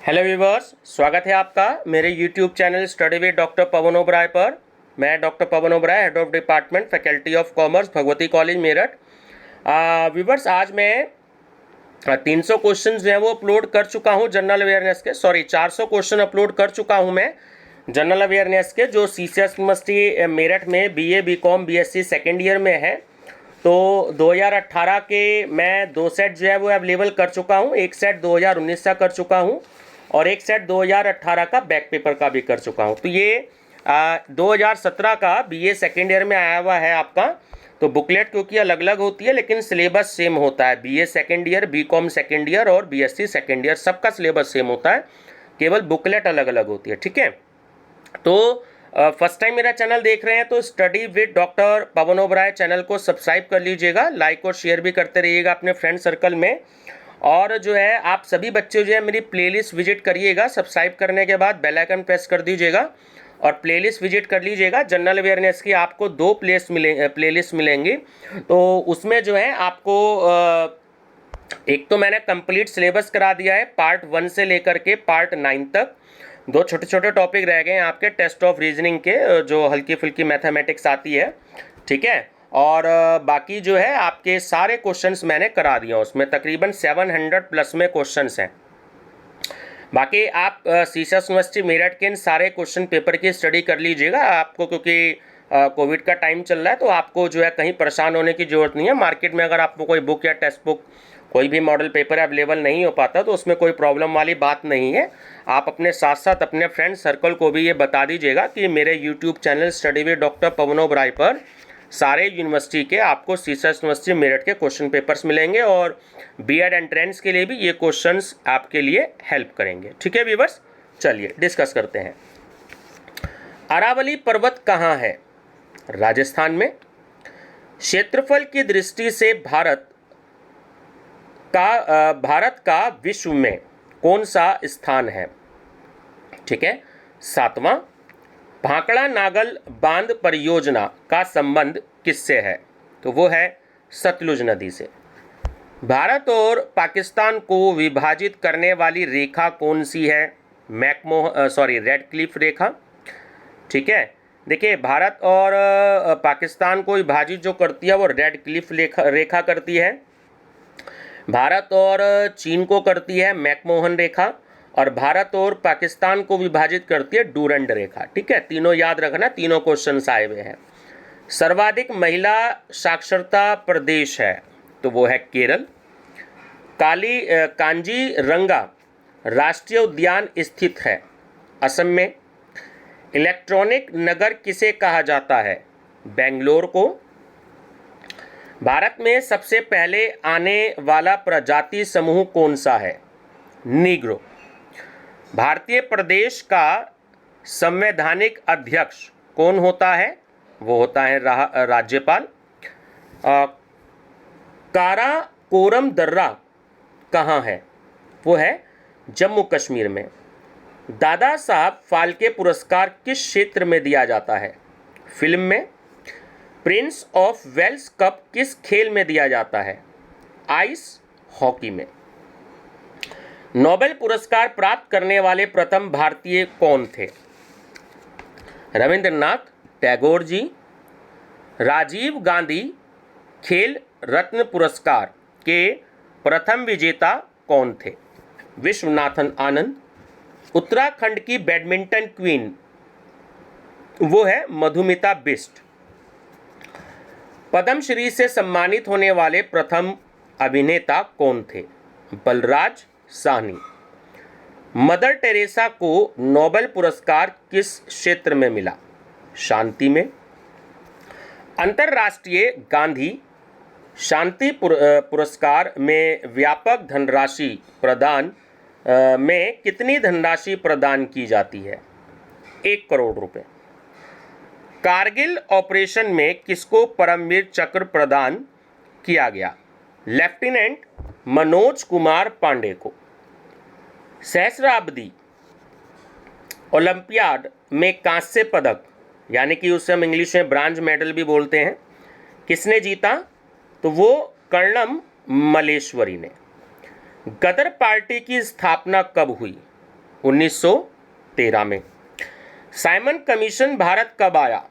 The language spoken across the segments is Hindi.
हेलो व्यूवर्स, स्वागत है आपका मेरे YouTube channel study with doctor Pawan Oberoi पर। मैं doctor Pawan Oberoi, head of department faculty of commerce, Bhagwati college Meerut. Viewers, आज मैं 300 क्वेश्चन जो है वो अपलोड कर चुका हूँ जनरल अवेयरनेस के। 400 क्वेश्चन अपलोड कर चुका हूँ मैं जनरल अवेयरनेस के, जो सीसीएस यूनिवर्सिटी मेरठ में BA BCom BSc second year में है। तो 2018 के मैं 2 सेट जो है वो अवेलेबल कर चुका हूँ। एक सेट 2019 का कर चुका हूँ और एक सेट 2018 का बैक पेपर का भी कर चुका हूँ। तो ये 2017 का बीए सेकेंड ईयर में आया हुआ है आपका। तो बुकलेट क्योंकि अलग अलग होती है लेकिन सिलेबस सेम होता है। BA second year, BCom second year और बीएससी सेकेंड ईयर सबका सिलेबस सेम होता है, केवल बुकलेट अलग अलग होती है। ठीक है, तो फर्स्ट टाइम मेरा चैनल देख रहे हैं तो study with doctor Pawan Oberoi channel को सब्सक्राइब कर लीजिएगा, लाइक और शेयर भी करते रहिएगा अपने फ्रेंड सर्कल में। और जो है आप सभी बच्चे जो है मेरी प्लेलिस्ट विजिट करिएगा। सब्सक्राइब करने के बाद बेल आइकन प्रेस कर दीजिएगा और प्लेलिस्ट विजिट कर लीजिएगा। जनरल अवेयरनेस की आपको 2 प्लेलिस्ट मिलेंगी। तो उसमें जो है आपको एक तो मैंने कंप्लीट सिलेबस करा दिया है पार्ट 1 से लेकर के पार्ट 9 तक। 2 छोटे छोटे टॉपिक रह गए हैं आपके टेस्ट ऑफ रीजनिंग के, जो हल्की फुल्की मैथमेटिक्स आती है। ठीक है, और बाकी जो है आपके सारे क्वेश्चंस मैंने करा दिया। उसमें तकरीबन 700 प्लस में क्वेश्चंस हैं। बाकी आप सीसीएस यूनिवर्सिटी मेरठ के इन सारे क्वेश्चन पेपर की स्टडी कर लीजिएगा। आपको क्योंकि कोविड का टाइम चल रहा है तो आपको जो है कहीं परेशान होने की ज़रूरत नहीं है। मार्केट में अगर आपको कोई बुक या टेक्स्ट बुक, कोई भी मॉडल पेपर अवेलेबल नहीं हो पाता तो उसमें कोई प्रॉब्लम वाली बात नहीं है। आप अपने साथ साथ अपने फ्रेंड सर्कल को भी ये बता दीजिएगा कि मेरे YouTube channel study with doctor Pawan Oberoi पर सारे यूनिवर्सिटी के आपको सीसीएस यूनिवर्सिटी मेरठ के क्वेश्चन पेपर्स मिलेंगे और बीएड एंट्रेंस के लिए भी ये क्वेश्चंस आपके लिए हेल्प करेंगे। ठीक है व्यूअर्स, चलिए डिस्कस करते हैं। अरावली पर्वत कहाँ है? राजस्थान में। क्षेत्रफल की दृष्टि से भारत का विश्व में कौन सा स्थान है? ठीक है, 7वां। भांकड़ा नागल बांध परियोजना का संबंध किससे है? तो वो है सतलुज नदी से। भारत और पाकिस्तान को विभाजित करने वाली रेखा कौन सी है? रेड क्लिफ रेखा। ठीक है, देखिए भारत और पाकिस्तान को विभाजित जो करती है वो रेड क्लिफ रेखा करती है। भारत और चीन को करती है मैकमोहन रेखा और भारत और पाकिस्तान को विभाजित करती है डूरंड रेखा। ठीक है, तीनों याद रखना, तीनों क्वेश्चन आए हुए हैं। सर्वाधिक महिला साक्षरता प्रदेश है तो वो है केरल। कांजीरंगा राष्ट्रीय उद्यान स्थित है असम में। इलेक्ट्रॉनिक नगर किसे कहा जाता है? बेंगलोर को। भारत में सबसे पहले आने वाला प्रजाति समूह कौन सा है? नीग्रो। भारतीय प्रदेश का संवैधानिक अध्यक्ष कौन होता है? वो होता है राज्यपाल। काराकोरम दर्रा कहाँ है? वो है जम्मू कश्मीर में। दादा साहब फाल्के पुरस्कार किस क्षेत्र में दिया जाता है? फिल्म में। प्रिंस ऑफ वेल्स कप किस खेल में दिया जाता है? आइस हॉकी में। नोबेल पुरस्कार प्राप्त करने वाले प्रथम भारतीय कौन थे? रविंद्रनाथ टैगोर जी। राजीव गांधी खेल रत्न पुरस्कार के प्रथम विजेता कौन थे? विश्वनाथन आनंद। उत्तराखंड की बैडमिंटन क्वीन वो है मधुमिता बिष्ट। पद्मश्री से सम्मानित होने वाले प्रथम अभिनेता कौन थे? बलराज साहनी। मदर टेरेसा को नोबेल पुरस्कार किस क्षेत्र में मिला? शांति में। अंतर्राष्ट्रीय गांधी शांति पुरस्कार में व्यापक धनराशि प्रदान में कितनी धनराशि प्रदान की जाती है? 1 करोड़ रुपए। कारगिल ऑपरेशन में किसको परमवीर चक्र प्रदान किया गया? लेफ्टिनेंट मनोज कुमार पांडे को। सहस्राब्दी ओलंपियाड में कांस्य पदक, यानी कि उसे हम इंग्लिश में ब्रांज मेडल भी बोलते हैं, किसने जीता? तो वो कर्णम मलेश्वरी ने। गदर पार्टी की स्थापना कब हुई? 1913 में। साइमन कमीशन भारत कब आया?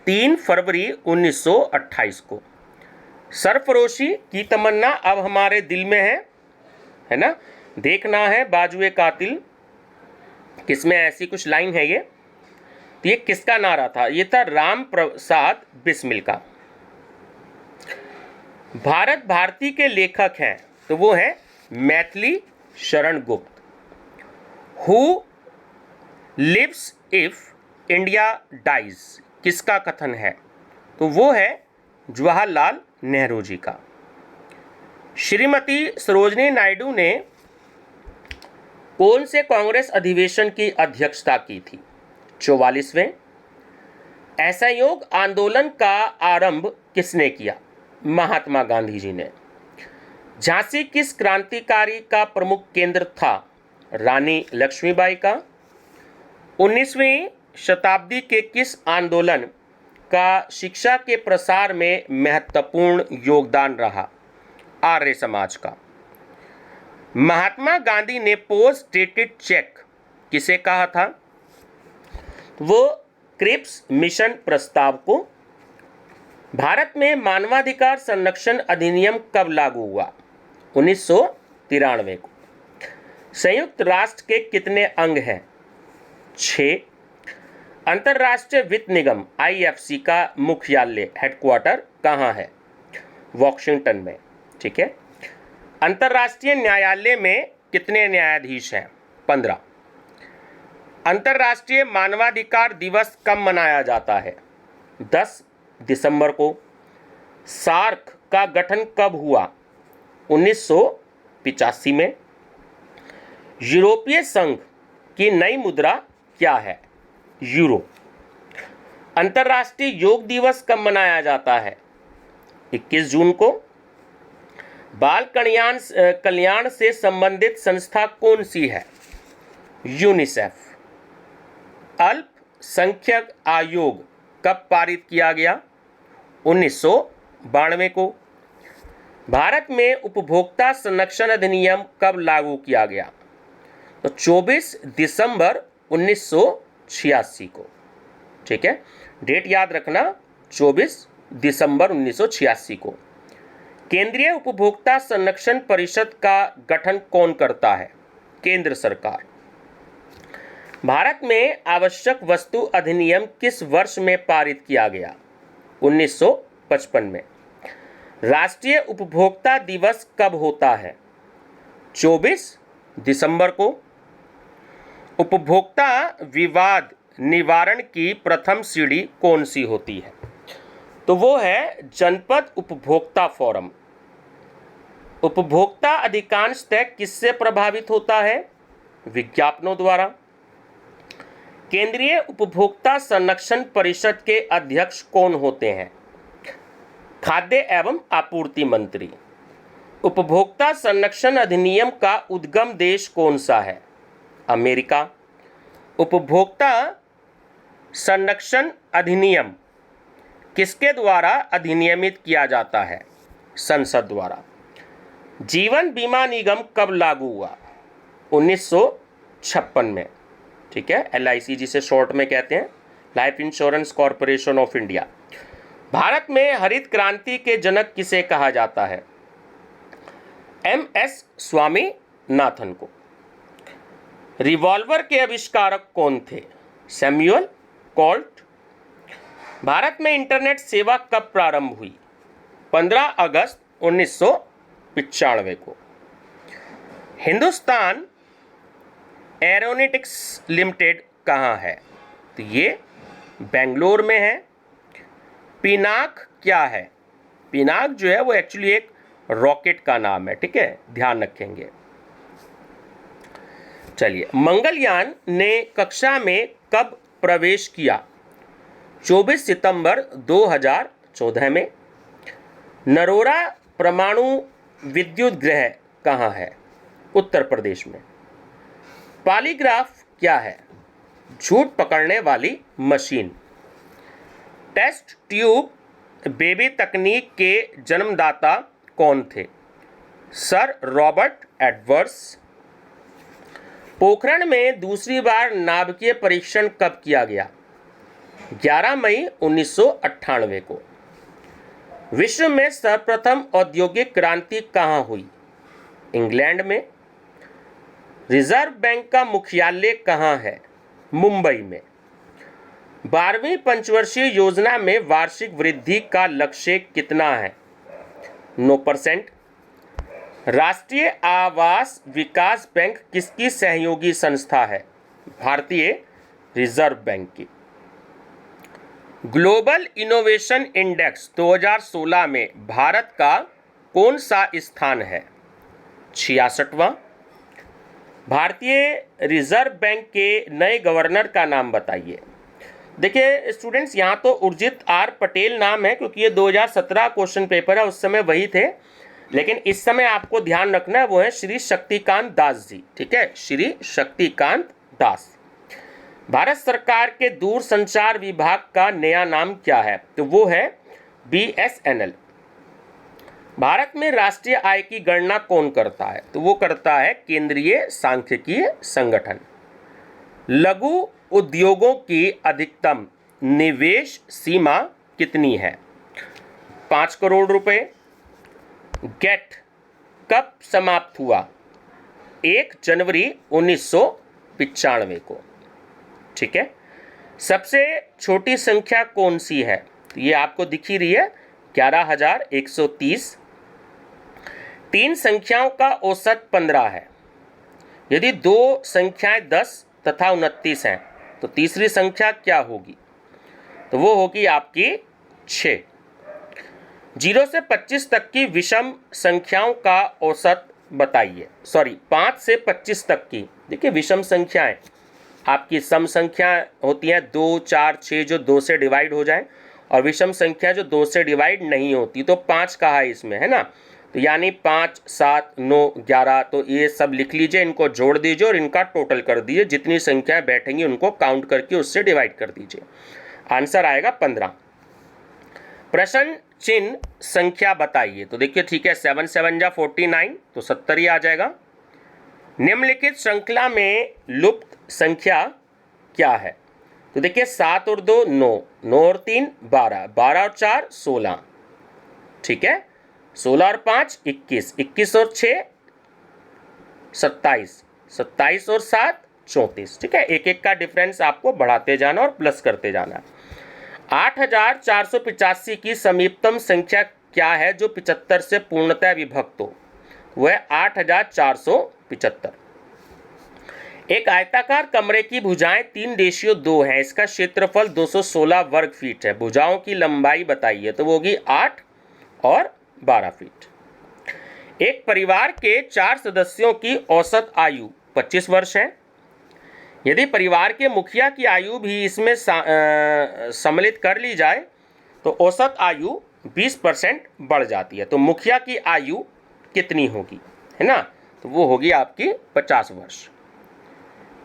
3 फरवरी 1928 को। सरफरोशी की तमन्ना अब हमारे दिल में है ना, देखना है बाजुए कातिल, किसमें ऐसी कुछ लाइन है ये? तो ये किसका नारा था? ये था राम प्रसाद बिस्मिल का। भारत भारती के लेखक हैं तो वो है Maithili Sharan Gupt. Who lives if India dies किसका कथन है? तो वो है जवाहरलाल नेहरू जी का। श्रीमती सरोजिनी नायडू ने कौन से कांग्रेस अधिवेशन की अध्यक्षता की थी? 44वें। असहयोग आंदोलन का आरंभ किसने किया? महात्मा गांधी जी ने। झांसी किस क्रांतिकारी का प्रमुख केंद्र था? रानी लक्ष्मीबाई का। 19वीं शताब्दी के किस आंदोलन का शिक्षा के प्रसार में महत्वपूर्ण योगदान रहा? आर्य समाज का। महात्मा गांधी ने पोस्ट डेटेड चेक किसे कहा था? वो क्रिप्स मिशन प्रस्ताव को। भारत में मानवाधिकार संरक्षण अधिनियम कब लागू हुआ? 1993 को। संयुक्त राष्ट्र के कितने अंग हैं? 6। अंतर्राष्ट्रीय वित्त निगम IFC का मुख्यालय हेडक्वार्टर कहाँ है? वॉशिंगटन में। ठीक है। अंतर्राष्ट्रीय न्यायालय में कितने न्यायाधीश हैं? 15। अंतर्राष्ट्रीय मानवाधिकार दिवस कब मनाया जाता है? 10 दिसंबर को। सार्क का गठन कब हुआ? 1985 में। यूरोपीय संघ की नई मुद्रा क्या है? यूरो। अंतर्राष्ट्रीय योग दिवस कब मनाया जाता है? 21 जून को। बाल कल्याण से संबंधित संस्था कौन सी है? यूनिसेफ। अल्पसंख्यक आयोग कब पारित किया गया? 1992 को। भारत में उपभोक्ता संरक्षण अधिनियम कब लागू किया गया? तो 24 दिसंबर 1986 को। ठीक है, डेट याद रखना, 24 दिसंबर 1986 को। केंद्रीय उपभोक्ता संरक्षण परिषद का गठन कौन करता है? केंद्र सरकार। भारत में आवश्यक वस्तु अधिनियम किस वर्ष में पारित किया गया? 1955 में। राष्ट्रीय उपभोक्ता दिवस कब होता है? 24 दिसंबर को। उपभोक्ता विवाद निवारण की प्रथम सीढ़ी कौन सी होती है? तो वो है जनपद उपभोक्ता फोरम। उपभोक्ता अधिकांशतः किससे प्रभावित होता है? विज्ञापनों द्वारा। केंद्रीय उपभोक्ता संरक्षण परिषद के अध्यक्ष कौन होते हैं? खाद्य एवं आपूर्ति मंत्री। उपभोक्ता संरक्षण अधिनियम का उद्गम देश कौन सा है? अमेरिका। उपभोक्ता संरक्षण अधिनियम किसके द्वारा अधिनियमित किया जाता है? संसद द्वारा। जीवन बीमा निगम कब लागू हुआ? 1956 में। ठीक है, LIC जिसे शॉर्ट में कहते हैं, life insurance corporation of India. Bharat में हरित क्रांति के जनक किसे कहा जाता है? MS स्वामीनाथन को। रिवॉल्वर के आविष्कारक कौन थे? Samuel Colt. भारत में इंटरनेट सेवा कब प्रारंभ हुई? 15 अगस्त 1995 को। हिंदुस्तान एरोनॉटिक्स लिमिटेड कहाँ है? तो ये बेंगलोर में है। पिनाक क्या है? पिनाक जो है वो एक्चुअली एक रॉकेट का नाम है। ठीक है, ध्यान रखेंगे। चलिए, मंगलयान ने कक्षा में कब प्रवेश किया? 24 सितंबर 2014 में। नरोरा परमाणु विद्युत गृह कहाँ है? उत्तर प्रदेश में। पॉलीग्राफ क्या है? झूठ पकड़ने वाली मशीन। टेस्ट ट्यूब बेबी तकनीक के जन्मदाता कौन थे? Sir Robert Edwards. पोखरण में दूसरी बार नाभिकीय परीक्षण कब किया गया? 11 मई 1998 को। विश्व में सर्वप्रथम औद्योगिक क्रांति कहाँ हुई? इंग्लैंड में। रिजर्व बैंक का मुख्यालय कहाँ है? मुंबई में। 12वीं पंचवर्षीय योजना में वार्षिक वृद्धि का लक्ष्य कितना है? 9%। राष्ट्रीय आवास विकास बैंक किसकी सहयोगी संस्था है? भारतीय रिजर्व बैंक की। ग्लोबल इनोवेशन इंडेक्स 2016 में भारत का कौन सा स्थान है? 66वां। भारतीय रिजर्व बैंक के नए गवर्नर का नाम बताइए। देखिए स्टूडेंट्स, यहाँ तो उर्जित आर पटेल नाम है क्योंकि ये 2017 क्वेश्चन पेपर है, उस समय वही थे, लेकिन इस समय आपको ध्यान रखना है वो है श्री शक्तिकांत दास जी। ठीक है, श्री शक्तिकांत दास। भारत सरकार के दूरसंचार विभाग का नया नाम क्या है? तो वो है BSNL। भारत में राष्ट्रीय आय की गणना कौन करता है? तो वो करता है केंद्रीय सांख्यिकीय संगठन। लघु उद्योगों की अधिकतम निवेश सीमा कितनी है? 5 करोड़ रुपए। गेट कब समाप्त हुआ? 1 जनवरी 1995 को। ठीक है। सबसे छोटी संख्या कौन सी है? ये आपको दिख ही रही है, 11,130। 3 संख्याओं का औसत 15 है। यदि 2 संख्याएं 10 तथा 29 हैं तो तीसरी संख्या क्या होगी? तो वो होगी आपकी 6। 0 से 25 तक की विषम संख्याओं का औसत बताइए। 5 से 25 तक की, देखिए विषम संख्याएं आपकी सम संख्या होती हैं 2, 4, 6 जो 2 से डिवाइड हो जाए, और विषम संख्या जो 2 से डिवाइड नहीं होती, तो 5 कहा है इसमें, है ना। तो यानी 5, 7, 9, 11, तो ये सब लिख लीजिए, इनको जोड़ दीजिए और इनका टोटल कर दीजिए, जितनी संख्याएं बैठेंगी उनको काउंट करके उससे डिवाइड कर दीजिए, आंसर आएगा 15। प्रश्न चिन्ह संख्या बताइए। तो देखिए ठीक है, 7 7 जा 49, तो 70 ही आ जाएगा। निम्नलिखित श्रृंखला में लुप्त संख्या क्या है? तो देखिए 7 और 2 9, 9 और 3 12, 12 और 4 16, ठीक है। 16 और 5 21, 21 और 6 27, 27 और 7 34, ठीक है। एक एक का डिफरेंस आपको बढ़ाते जाना और प्लस करते जाना। 8,485 की समीपतम संख्या क्या है जो 75 से पूर्णतः विभक्त हो? वह 8,475। एक आयताकार कमरे की भुजाएं 3:2 हैं, इसका क्षेत्रफल 216 वर्ग फीट है। भुजाओं की लंबाई बताइए। तो वो होगी 8 और 12 फीट। एक परिवार के 4 सदस्यों की औसत आयु 25 वर्ष है। यदि परिवार के मुखिया की आयु भी इसमें सम्मिलित कर ली जाए तो औसत आयु 20% बढ़ जाती है। तो मुखिया की आयु कितनी होगी, है ना? तो वो होगी आपकी 50 वर्ष।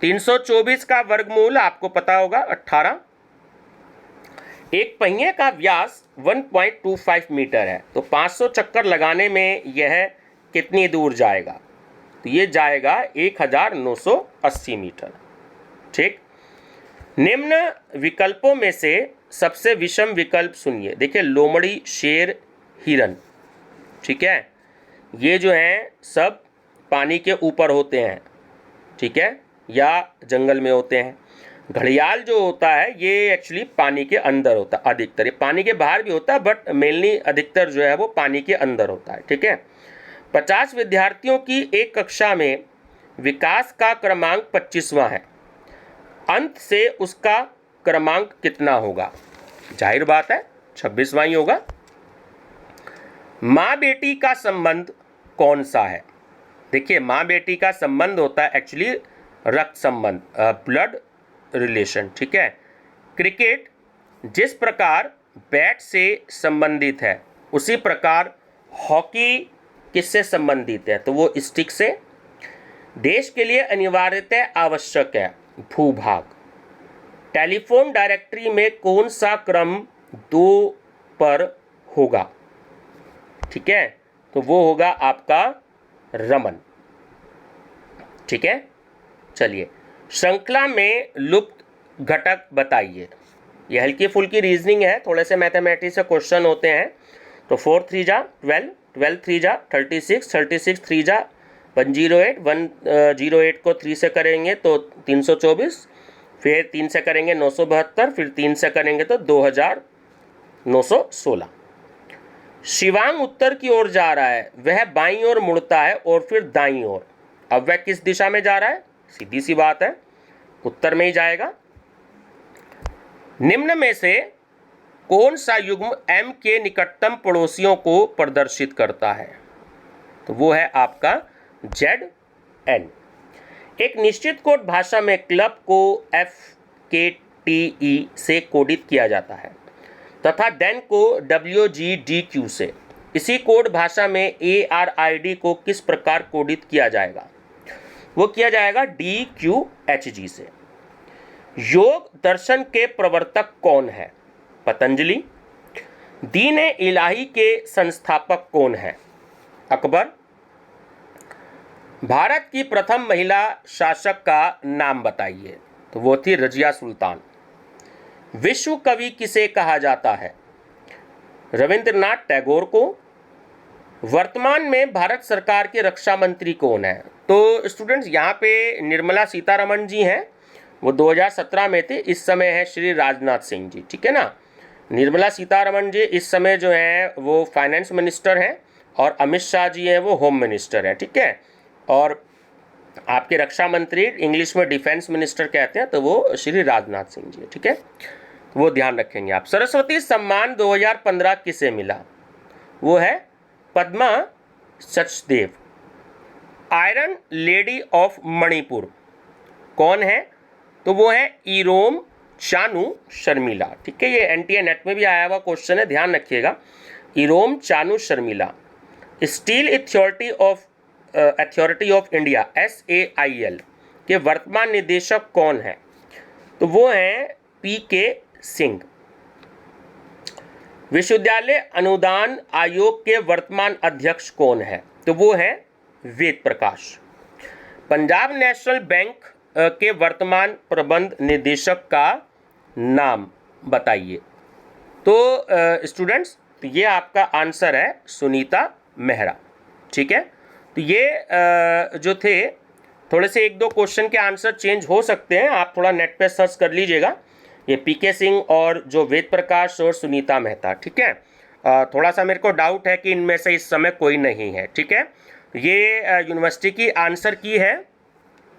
324 का वर्गमूल आपको पता होगा 18। एक पहिए का व्यास 1.25 मीटर है, तो 500 चक्कर लगाने में यह कितनी दूर जाएगा? तो ये जाएगा 1980 मीटर। ठीक। निम्न विकल्पों में से सबसे विषम विकल्प सुनिए। देखिए लोमड़ी, शेर, हिरन, ठीक है, ये जो हैं सब पानी के ऊपर होते हैं, ठीक है, या जंगल में होते हैं। घड़ियाल जो होता है ये एक्चुअली पानी के अंदर होता है अधिकतर, ये पानी के बाहर भी होता है बट मेनली अधिकतर जो है वो पानी के अंदर होता है, ठीक है। 50 विद्यार्थियों की एक कक्षा में विकास का क्रमांक 25वां है, अंत से उसका क्रमांक कितना होगा? जाहिर बात है 26वां ही होगा। माँ बेटी का संबंध कौन सा है? देखिए माँ बेटी का संबंध होता है एक्चुअली रक्त संबंध, ब्लड रिलेशन, ठीक है। क्रिकेट जिस प्रकार बैट से संबंधित है उसी प्रकार हॉकी किससे संबंधित है? तो वो स्टिक से। देश के लिए अनिवार्यतः आवश्यक है भूभाग। टेलीफोन डायरेक्टरी में कौन सा क्रम 2 पर होगा? ठीक है, तो वो होगा आपका रमन, ठीक है। चलिए, श्रृंखला में लुप्त घटक बताइए। ये हल्की फुल्की रीजनिंग है, थोड़े से मैथमेटिक्स से क्वेश्चन होते हैं। तो 4 3 जा 12, 12 3 जा 36, 36 3 जा 108, 108 को 3 से करेंगे तो 324, फिर 3 से करेंगे 972, फिर 3 से करेंगे तो 2916। शिवांग उत्तर की ओर जा रहा है, वह बाईं ओर मुड़ता है और फिर दाईं ओर। अब वह किस दिशा में जा रहा है? सीधी सी बात है, उत्तर में ही जाएगा। निम्न में से कौन सा युग्म M के निकटतम पड़ोसियों को प्रदर्शित करता है? तो वो है आपका ZN। एक निश्चित कोड भाषा में क्लब को FKTE से कोडित किया जाता है तथा देन को WGDQ से। इसी कोड भाषा में ARID को किस प्रकार कोडित किया जाएगा? वो किया जाएगा DQHG से। योग दर्शन के प्रवर्तक कौन है? पतंजलि। दीन इलाही के संस्थापक कौन है? अकबर। भारत की प्रथम महिला शासक का नाम बताइए। तो वो थी रजिया सुल्तान। विश्व कवि किसे कहा जाता है? रविंद्रनाथ टैगोर को। वर्तमान में भारत सरकार के रक्षा मंत्री कौन है? तो स्टूडेंट्स यहाँ पे निर्मला सीतारमण जी हैं, वो 2017 में थे। इस समय है श्री राजनाथ सिंह जी, ठीक है ना। निर्मला सीतारमण जी इस समय जो हैं वो फाइनेंस मिनिस्टर हैं और अमित शाह जी हैं वो होम मिनिस्टर हैं, ठीक है। और आपके रक्षा मंत्री इंग्लिश में डिफेंस मिनिस्टर कहते हैं, तो वो श्री राजनाथ सिंह जी, ठीक है, वो ध्यान रखेंगे आप। सरस्वती सम्मान 2015 किसे मिला? वो है Padma Sachdev. Iron lady of Manipur कौन है? तो वो है इरोम चानू शर्मिला, ठीक है। ये NTA नेट में भी आया हुआ क्वेश्चन है, ध्यान रखिएगा। Irom Chanu Sharmila. Steel authority of India SAIL के वर्तमान निदेशक कौन है? तो वो हैं PK सिंह। विश्वविद्यालय अनुदान आयोग के वर्तमान अध्यक्ष कौन है? तो वो है वेद प्रकाश। पंजाब नेशनल बैंक के वर्तमान प्रबंध निदेशक का नाम बताइए। तो स्टूडेंट्स, ये आपका आंसर है सुनीता मेहरा, ठीक है। तो ये जो थे, थोड़े से 1-2 क्वेश्चन के आंसर चेंज हो सकते हैं, आप थोड़ा नेट पे सर्च कर लीजिएगा। ये PK सिंह और जो वेद प्रकाश और सुनीता मेहता, ठीक है। थोड़ा सा मेरे को डाउट है कि इनमें से इस समय कोई नहीं है, ठीक है। ये यूनिवर्सिटी की आंसर की है,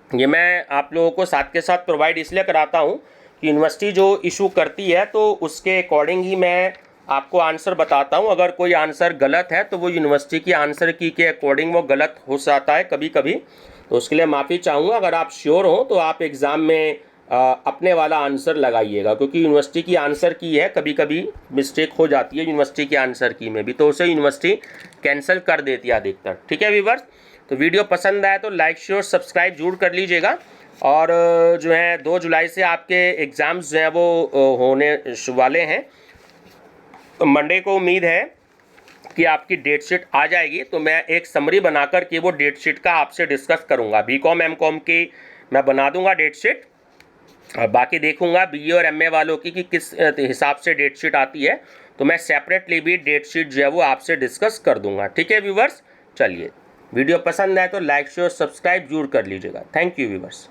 ये मैं आप लोगों को साथ के साथ प्रोवाइड इसलिए कराता हूँ कि यूनिवर्सिटी जो इशू करती है तो उसके अकॉर्डिंग ही मैं आपको आंसर बताता हूँ। अगर कोई आंसर गलत है तो वो यूनिवर्सिटी की आंसर की के अकॉर्डिंग वो गलत हो जाता है कभी कभी, तो उसके लिए माफ़ी चाहूँगा। अगर आप श्योर हो तो आप एग्ज़ाम में अपने वाला आंसर लगाइएगा, क्योंकि यूनिवर्सिटी की आंसर की है कभी कभी मिस्टेक हो जाती है यूनिवर्सिटी की आंसर की में भी, तो उसे यूनिवर्सिटी कैंसिल कर देती है अधिकतर, ठीक है व्यूअर्स। तो वीडियो पसंद आए तो लाइक शेयर सब्सक्राइब जरूर कर लीजिएगा। और जो है 2 जुलाई से आपके एग्ज़ाम्स जो हैं वो होने वाले हैं। मंडे को उम्मीद है कि आपकी डेट शीट आ जाएगी, तो मैं एक समरी बनाकर के वो डेट शीट का आपसे डिस्कस करूंगा। BCom MCom की मैं बना दूंगा डेट शीट, और बाकी देखूंगा BA और MA वालों की कि किस हिसाब से डेट शीट आती है, तो मैं सेपरेटली भी डेट शीट जो है वो आपसे डिस्कस कर दूंगा, ठीक है व्यूवर्स। चलिए, वीडियो पसंद आए तो लाइक शेयर सब्सक्राइब जरूर कर लीजिएगा। Thank you viewers.